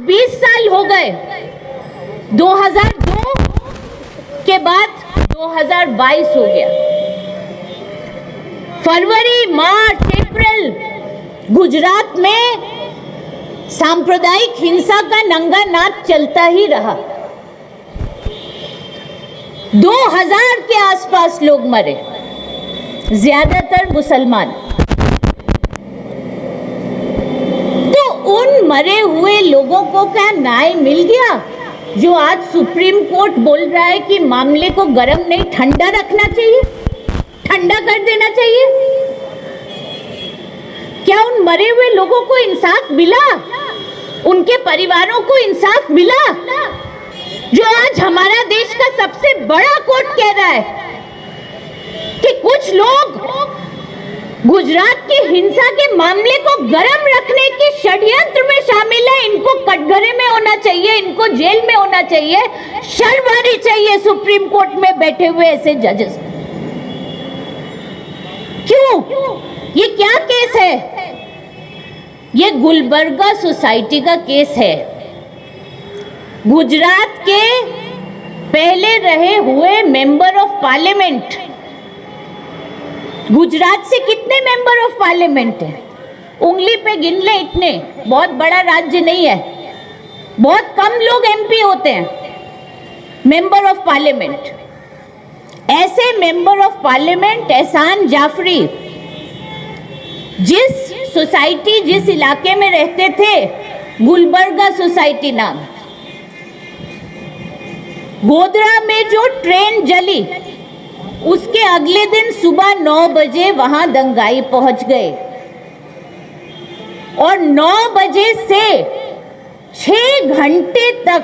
20 साल हो गए। 2002 के बाद 2022 हो गया। फरवरी, मार्च, अप्रैल गुजरात में सांप्रदायिक हिंसा का नंगा नाच चलता ही रहा। 2000 के आसपास लोग मरे, ज्यादातर मुसलमान। तो उन मरे हुए लोगों को क्या न्याय मिल गया? जो आज सुप्रीम कोर्ट बोल रहा है कि मामले को गर्म नहीं ठंडा रखना चाहिए, ठंडा कर देना चाहिए। क्या उन मरे हुए लोगों को इंसाफ मिला? उनके परिवारों को इंसाफ मिला? जो आज हमारा देश का सबसे बड़ा कोर्ट कह रहा है कि कुछ लोग गुजरात की हिंसा के मामले को गर्म रखने के षड्यंत्र में शामिल है। इनको कटघरे में होना चाहिए, इनको जेल में होना चाहिए। शर्म आनी चाहिए सुप्रीम कोर्ट में बैठे हुए ऐसे जजेस। क्यों? ये क्या केस है? ये गुलबर्गा सोसाइटी का केस है। गुजरात के पहले रहे हुए मेंबर ऑफ पार्लियामेंट, गुजरात से कितने मेंबर ऑफ पार्लियामेंट हैं? उंगली पे गिन ले इतने, बहुत बड़ा राज्य नहीं है। बहुत कम लोग एमपी होते हैं मेंबर ऑफ पार्लियामेंट। ऐसे मेंबर ऑफ पार्लियामेंट एहसान जाफरी जिस सोसाइटी, जिस इलाके में रहते थे, गुलबर्गा सोसाइटी नाम, गोधरा में जो ट्रेन जली उसके अगले दिन सुबह 9 बजे वहां दंगाई पहुंच गए और 9 बजे से 6 घंटे तक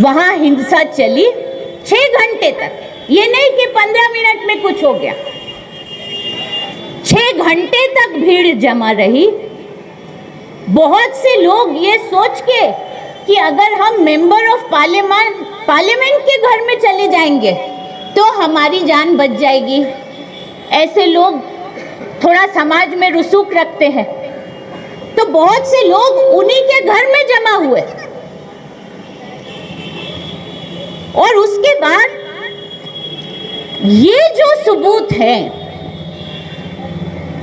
वहां हिंसा चली। 6 घंटे तक, ये नहीं कि 15 मिनट में कुछ हो गया। 6 घंटे तक भीड़ जमा रही। बहुत से लोग ये सोच के कि अगर हम मेंबर ऑफ पार्लियामेंट के घर में चले जाएंगे तो हमारी जान बच जाएगी। ऐसे लोग थोड़ा समाज में रुसूख रखते हैं, तो बहुत से लोग उन्हीं के घर में जमा हुए। और उसके बाद ये जो सबूत है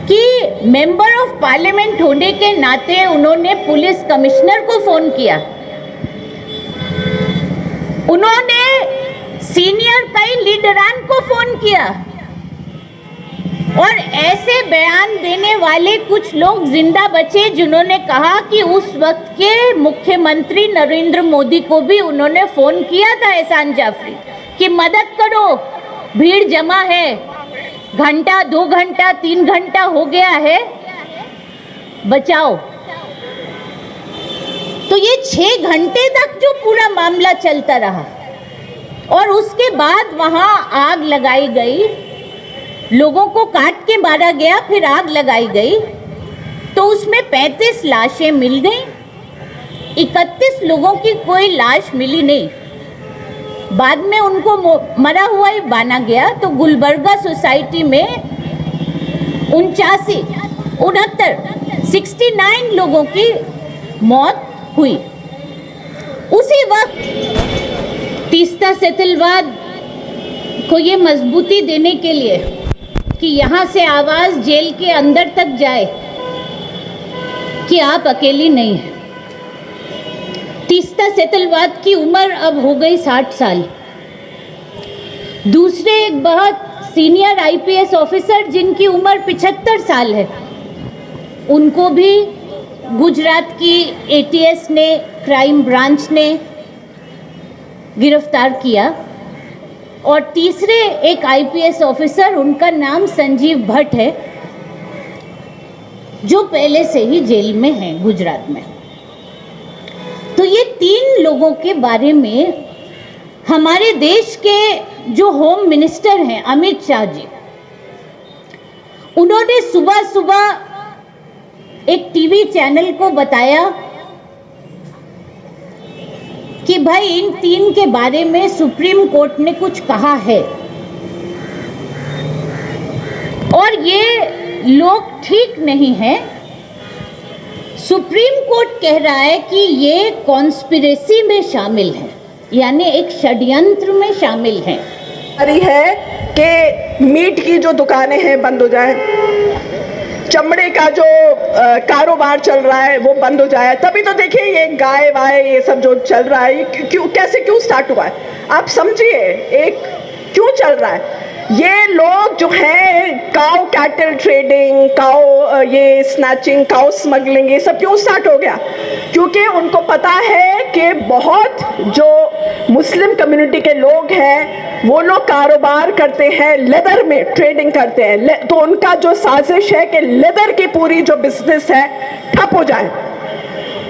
कि मेंबर ऑफ पार्लियामेंट होने के नाते उन्होंने पुलिस कमिश्नर को फोन किया, उन्होंने सीनियर कई लीडरान को फोन किया, और ऐसे बयान देने वाले कुछ लोग जिंदा बचे जिन्होंने कहा कि उस वक्त के मुख्यमंत्री नरेंद्र मोदी को भी उन्होंने फोन किया था, एहसान जाफरी, कि मदद करो, भीड़ जमा है, घंटा 2 घंटा 3 घंटा हो गया है, बचाओ। तो ये 6 घंटे तक जो पूरा मामला चलता रहा और उसके बाद वहां आग लगाई गई, लोगों को काट के मारा गया, फिर आग लगाई गई, तो उसमें 35 लाशें मिल गई। 31 लोगों की कोई लाश मिली नहीं, बाद में उनको मरा हुआ ही माना गया। तो गुलबर्गा सोसाइटी में 69 लोगों की मौत हुई। उसी वक्त तीस्ता सेतलवाद को ये मजबूती देने के लिए कि यहाँ से आवाज़ जेल के अंदर तक जाए कि आप अकेली नहीं हैं। तीस्ता सेतलवाद की उम्र अब हो गई 60 साल। दूसरे एक बहुत सीनियर आईपीएस ऑफिसर जिनकी उम्र 75 साल है, उनको भी गुजरात की एटीएस ने, क्राइम ब्रांच ने गिरफ्तार किया। और तीसरे एक आईपीएस ऑफिसर, उनका नाम संजीव भट्ट है, जो पहले से ही जेल में हैं गुजरात में। तो ये 3 लोगों के बारे में हमारे देश के जो होम मिनिस्टर हैं अमित शाह जी, उन्होंने सुबह सुबह एक टीवी चैनल को बताया कि भाई इन 3 के बारे में सुप्रीम कोर्ट ने कुछ कहा है और ये लोग ठीक नहीं हैं। सुप्रीम कोर्ट कह रहा है कि ये कॉन्स्पिरेसी में शामिल है, यानी एक षड्यंत्र में शामिल है। रही है कि मीट की जो दुकानें हैं बंद हो जाए, चमड़े का जो कारोबार चल रहा है वो बंद हो जाए। तभी तो देखिए ये गाय वाय ये सब जो चल रहा है, ये क्यों स्टार्ट हुआ है आप समझिए, एक क्यों चल रहा है। ये लोग जो हैं काउ कैटल ट्रेडिंग, काउ ये स्नैचिंग, काउ स्मगलिंग, ये सब क्यों स्टार्ट हो गया? क्योंकि उनको पता है कि बहुत जो मुस्लिम कम्युनिटी के लोग हैं वो लोग कारोबार करते हैं, लेदर में ट्रेडिंग करते हैं, तो उनका जो साजिश है कि लेदर की पूरी जो बिजनेस है ठप हो जाए।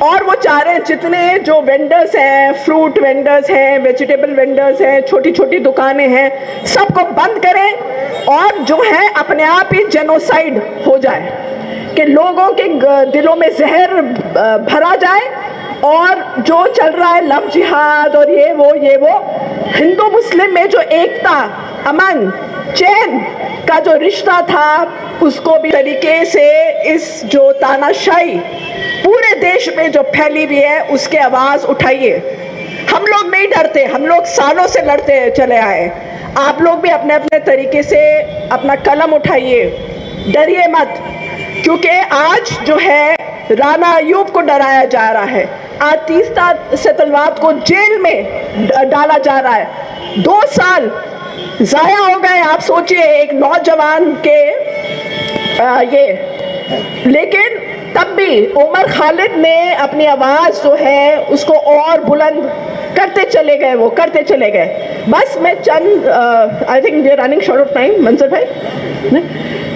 और वो चाह रहे हैं जितने जो वेंडर्स हैं, फ्रूट वेंडर्स हैं, वेजिटेबल वेंडर्स हैं, छोटी छोटी दुकानें हैं, सबको बंद करें और जो है अपने आप ही जेनोसाइड हो जाए, कि लोगों के दिलों में जहर भरा जाए। और जो चल रहा है लव जिहाद और ये वो हिंदू मुस्लिम में जो एकता, अमन, चैन का जो रिश्ता था उसको भी तरीके से इस जो तानाशाही पूरे देश में जो फैली हुई है उसके आवाज उठाइए। हम लोग नहीं डरते, हम लोग सालों से लड़ते चले आए। आप लोग भी अपने अपने तरीके से अपना कलम उठाइए, डरिए मत। क्योंकि आज जो है राणा अयूब को डराया जा रहा है, आज तीस्ता सेतलवाद को जेल में डाला जा रहा है। 2 साल जाया हो गए, आप सोचिए एक नौजवान के लेकिन तब भी उमर खालिद ने अपनी आवाज जो है उसको और बुलंद करते चले गए, वो करते चले गए। बस मैं चंद I think we are running short of time Manzar भाई,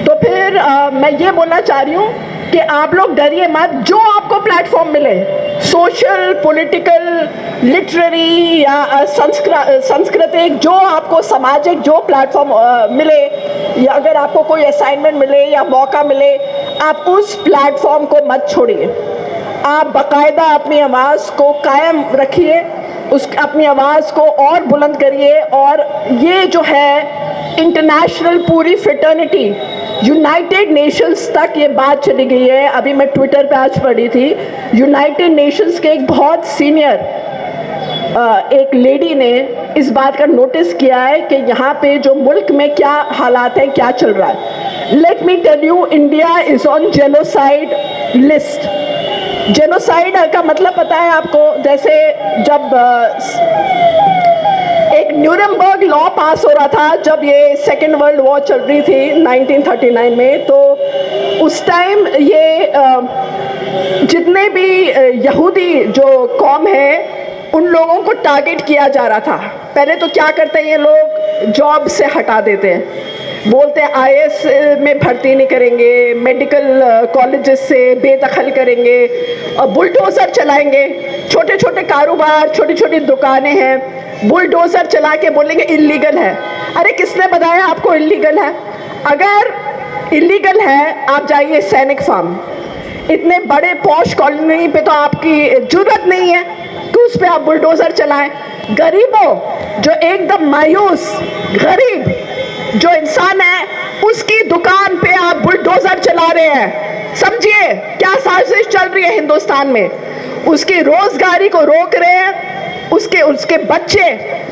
तो फिर मैं ये बोलना चाह रही हूँ कि आप लोग डरिए मत। जो आपको प्लेटफॉर्म मिले, सोशल, पॉलिटिकल, लिटरेरी या सांस्कृतिक, जो आपको सामाजिक जो प्लेटफॉर्म मिले, या अगर आपको कोई असाइनमेंट मिले या मौका मिले, आप उस प्लेटफॉर्म को मत छोड़िए। आप बाकायदा अपनी आवाज़ को कायम रखिए, अपनी आवाज़ को और बुलंद करिए। और ये जो है इंटरनेशनल पूरी फ्रेटर्निटी, यूनाइटेड नेशंस तक ये बात चली गई है। अभी मैं ट्विटर पे आज पढ़ी थी, यूनाइटेड नेशंस के एक बहुत सीनियर एक लेडी ने इस बात का नोटिस किया है कि यहाँ पे जो मुल्क में क्या हालात हैं, क्या चल रहा है। Let me tell you, India is on genocide list. Genocide का मतलब पता है आपको? जैसे जब एक न्यूरमबर्ग लॉ पास हो रहा था, जब ये सेकेंड वर्ल्ड वॉर चल रही थी 1939 में, तो उस टाइम ये जितने भी यहूदी जो कौम है उन लोगों को टारगेट किया जा रहा था। पहले तो क्या करते हैं ये लोग, जॉब से हटा देते हैं, बोलते हैं आईएएस में भर्ती नहीं करेंगे, मेडिकल कॉलेजेस से बेदखल करेंगे और बुलडोज़र चलाएंगे। छोटे छोटे कारोबार, छोटी छोटी दुकानें हैं, बुलडोज़र चला के बोलेंगे इल्लीगल है। अरे किसने बताया आपको इल्लीगल है? अगर इल्लीगल है आप जाइए सैनिक फार्म, इतने बड़े पॉश कॉलोनी पे तो आपकी जरूरत नहीं है कि उस पे आप बुलडोज़र चलाएं। गरीबों, जो एकदम मायूस गरीब जो इंसान है, उसकी दुकान पे आप बुलडोज़र चला रहे हैं। समझिए क्या साजिश चल रही है हिंदुस्तान में। उसकी रोजगारी को रोक रहे हैं, उसके बच्चे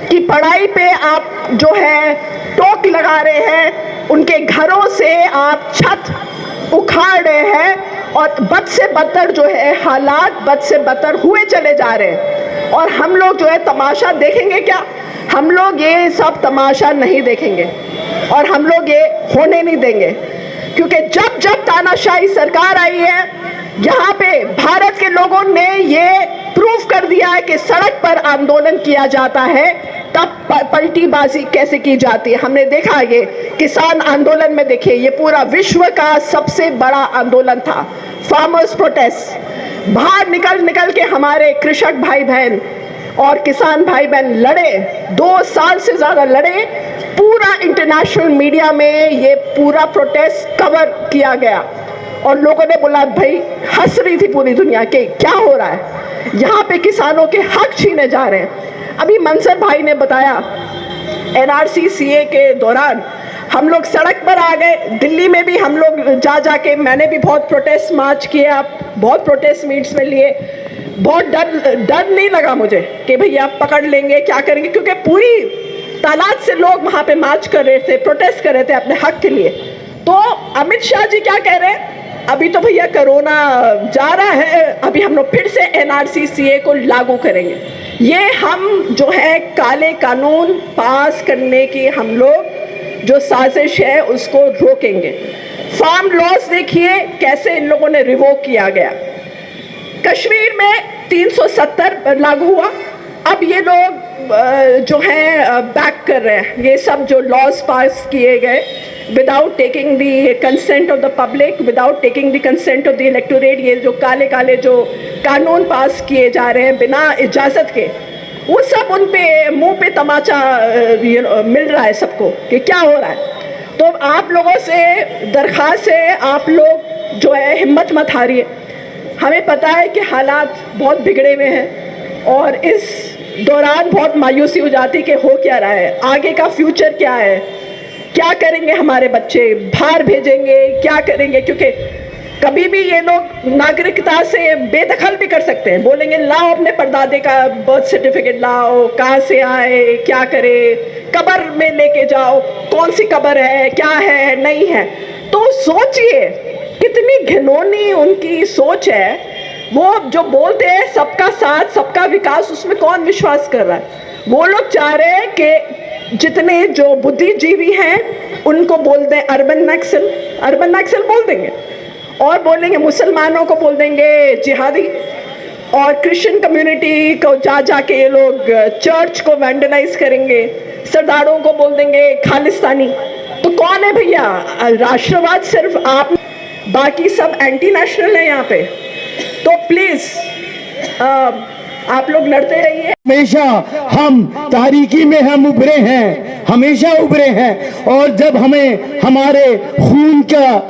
की पढ़ाई पे आप जो है टोक लगा रहे हैं, उनके घरों से आप छत उखाड़ रहे हैं और बद से बदतर जो है हालात बद से बदतर हुए चले जा रहे हैं। और हम लोग जो है तमाशा देखेंगे क्या? हम लोग ये सब तमाशा नहीं देखेंगे और हम लोग ये होने नहीं देंगे। क्योंकि जब जब तानाशाही सरकार आई है, यहाँ पे भारत के लोगों ने ये प्रूफ कर दिया है कि सड़क पर आंदोलन किया जाता है तब पलटीबाजी कैसे की जाती है। हमने देखा ये किसान आंदोलन में, देखिए ये पूरा विश्व का सबसे बड़ा आंदोलन था, फार्मर्स प्रोटेस्ट। बाहर निकल के हमारे कृषक भाई बहन और किसान भाई बहन लड़े, 2 साल से ज़्यादा लड़े। पूरा इंटरनेशनल मीडिया में ये पूरा प्रोटेस्ट कवर किया गया और लोगों ने बोला, भाई हंस रही थी पूरी दुनिया के क्या हो रहा है, यहाँ पे किसानों के हक छीने जा रहे हैं। अभी मंसर भाई ने बताया एनआरसी सीए के दौरान हम लोग सड़क पर आ गए। दिल्ली में भी हम लोग जा जाके, मैंने भी बहुत प्रोटेस्ट मार्च किए, आप बहुत प्रोटेस्ट मीट्स में लिए। बहुत डर नहीं लगा मुझे कि भैया पकड़ लेंगे, क्या करेंगे, क्योंकि पूरी तादाद से लोग वहाँ पे मार्च कर रहे थे, प्रोटेस्ट कर रहे थे अपने हक के लिए। तो अमित शाह जी क्या कह रहे हैं, अभी तो भैया कोरोना जा रहा है, अभी हम लोग फिर से एनआरसी सीए को लागू करेंगे। ये हम जो है काले कानून पास करने की हम लोग जो साजिश है उसको रोकेंगे। फार्म लॉज देखिए कैसे इन लोगों ने रिवोक किया गया। कश्मीर में 370 लागू हुआ, अब ये लोग जो है बैक कर रहे हैं ये सब जो लॉज पास किए गए without taking the consent of the public, without taking the consent of the electorate. ये जो काले काले जो कानून पास किए जा रहे हैं बिना इजाज़त के, वो सब उन पे मुंह पे तमाचा मिल रहा है सबको कि क्या हो रहा है। तो आप लोगों से दरख्वास्त है, आप लोग जो है हिम्मत मत हारिए। हमें पता है कि हालात बहुत बिगड़े हुए हैं और इस दौरान बहुत मायूसी हो जाती कि हो क्या रहा है, आगे का फ्यूचर क्या है, क्या करेंगे हमारे बच्चे, बाहर भेजेंगे क्या करेंगे, क्योंकि कभी भी ये लोग नागरिकता से बेदखल भी कर सकते हैं। बोलेंगे लाओ अपने परदादे का बर्थ सर्टिफिकेट लाओ, कहाँ से आए, क्या करे, कब्र में लेके जाओ, कौन सी कब्र है, क्या है नहीं है। तो सोचिए कितनी घिनौनी उनकी सोच है। वो जो बोलते हैं सबका साथ सबका विकास, उसमें कौन विश्वास कर रहा है। वो लोग चाह रहे हैं कि जितने जो बुद्धिजीवी हैं उनको बोल दें अर्बन नक्सल बोल देंगे, और बोलेंगे मुसलमानों को बोल देंगे जिहादी, और क्रिश्चियन कम्युनिटी को जाके ये लोग चर्च को वैंडलाइज करेंगे, सरदारों को बोल देंगे खालिस्तानी। तो कौन है भैया राष्ट्रवाद? सिर्फ आप, बाकी सब एंटी नेशनल है यहाँ पे। तो प्लीज आप लोग लड़ते रहिए। हमेशा हम तारीकी में हम उभरे हैं, हमेशा उभरे हैं, और जब हमें हमारे खून का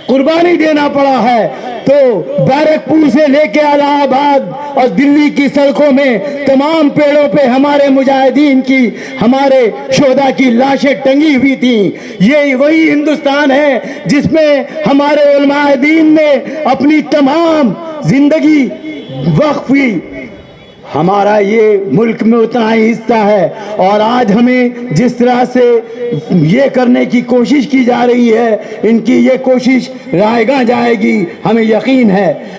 कुर्बानी देना पड़ा है तो बैरकपुर से लेके इलाहाबाद और दिल्ली की सड़कों में तमाम पेड़ों पे हमारे मुजाहिदीन की, हमारे शोहदा की लाशें टंगी हुई थी। ये वही हिंदुस्तान है जिसमें हमारे उलमाए दीन ने अपनी तमाम जिंदगी वक्फ की। हमारा ये मुल्क में उतना ही हिस्सा है, और आज हमें जिस तरह से ये करने की कोशिश की जा रही है, इनकी ये कोशिश रायगा जाएगी, हमें यकीन है।